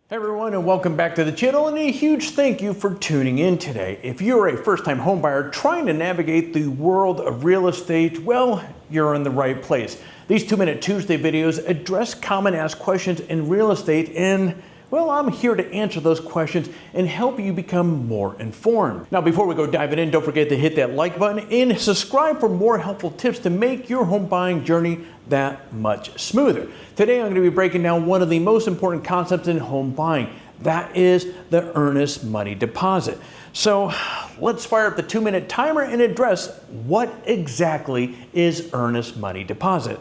Hey everyone, and welcome back to the channel, and a huge thank you for tuning in today. If you're a first-time homebuyer trying to navigate the world of real estate, well, you're in the right place. These 2-Minute Tuesday videos address common asked questions in real estate, and well, I'm here to answer those questions and help you become more informed. Now, before we go diving in, don't forget to hit that like button and subscribe for more helpful tips to make your home buying journey that much smoother. Today, I'm going to be breaking down one of the most important concepts in home buying. That is the earnest money deposit. So let's fire up the 2-minute timer and address what exactly is earnest money deposit.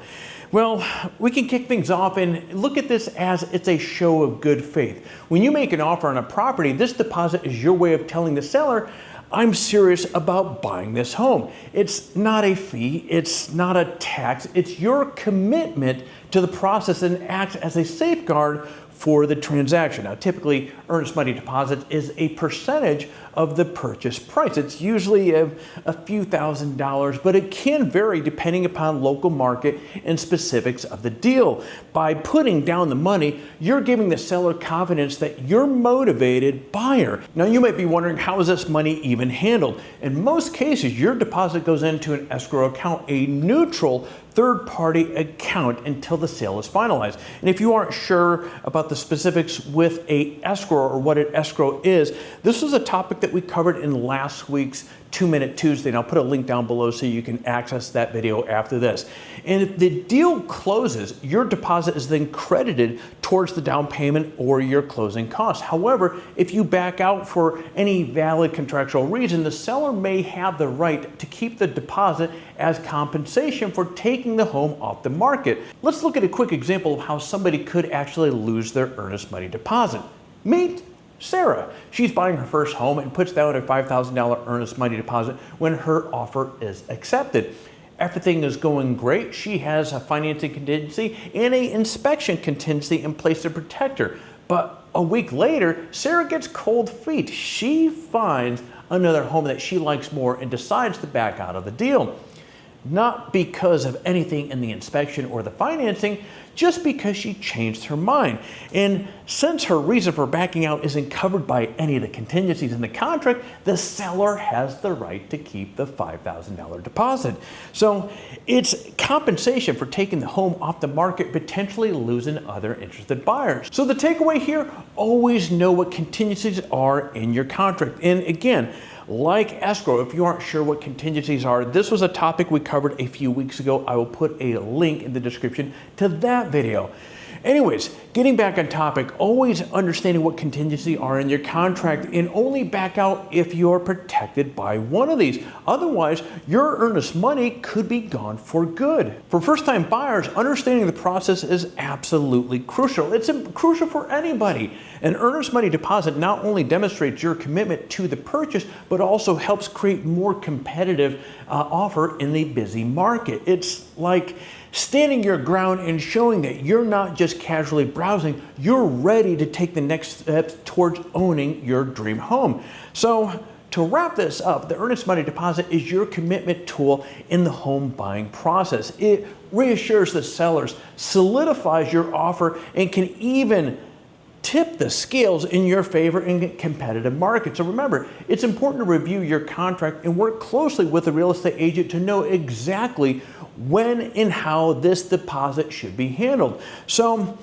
Well, we can kick things off and look at this as it's a show of good faith. When you make an offer on a property, this deposit is your way of telling the seller, I'm serious about buying this home. It's not a fee, it's not a tax, it's your commitment to the process and acts as a safeguard for the transaction. Now, typically, earnest money deposit is a percentage of the purchase price. It's usually a few $1,000s, but it can vary depending upon local market and specifics of the deal. By putting down the money, you're giving the seller confidence that you're a motivated buyer. Now, you might be wondering, how is this money even handled? In most cases, your deposit goes into an escrow account, a neutral third-party account, until the sale is finalized. And if you aren't sure about the specifics with a escrow or what an escrow is, this was a topic that we covered in last week's 2-Minute Tuesday, and I'll put a link down below so you can access that video after this. And if the deal closes, your deposit is then credited towards the down payment or your closing costs. However, if you back out for any valid contractual reason, the seller may have the right to keep the deposit as compensation for taking the home off the market. Let's look at a quick example of how somebody could actually lose their earnest money deposit. Meet Sarah. She's buying her first home and puts down a $5,000 earnest money deposit when her offer is accepted. Everything is going great. She has a financing contingency and an inspection contingency in place to protect her. But a week later, Sarah gets cold feet. She finds another home that she likes more and decides to back out of the deal. Not because of anything in the inspection or the financing, just because she changed her mind. And since her reason for backing out isn't covered by any of the contingencies in the contract, the seller has the right to keep the $5,000 deposit. So it's compensation for taking the home off the market, potentially losing other interested buyers. So the takeaway here, always know what contingencies are in your contract. And again, like escrow, if you aren't sure what contingencies are, this was a topic we covered a few weeks ago. I will put a link in the description to that video. Anyways, getting back on topic, always understanding what contingencies are in your contract, and only back out if you're protected by one of these. Otherwise, your earnest money could be gone for good. For first-time buyers, understanding the process is absolutely crucial. It's crucial for anybody. An earnest money deposit not only demonstrates your commitment to the purchase, but also helps create more competitive offer in the busy market. It's like standing your ground and showing that you're not just casually browsing, you're ready to take the next steps towards owning your dream home. So to wrap this up, the earnest money deposit is your commitment tool in the home buying process. It reassures the sellers, solidifies your offer, and can even tip the scales in your favor in competitive markets. So remember, it's important to review your contract and work closely with the real estate agent to know exactly when and how this deposit should be handled. So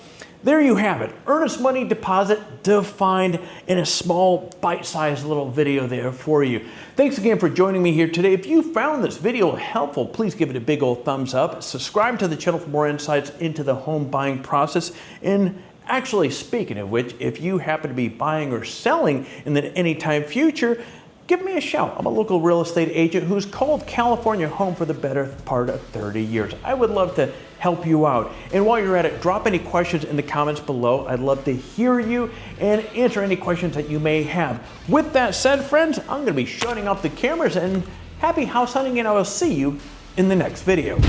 there you have it. Earnest money deposit defined in a small bite-sized little video there for you. Thanks again for joining me here today. If you found this video helpful, please give it a big old thumbs up. Subscribe to the channel for more insights into the home buying process. And actually, speaking of which, if you happen to be buying or selling in the anytime future, give me a shout. I'm a local real estate agent who's called California home for the better part of 30 years. I would love to help you out. And while you're at it, drop any questions in the comments below. I'd love to hear you and answer any questions that you may have. With that said, friends, I'm going to be shutting off the cameras, and happy house hunting, and I will see you in the next video.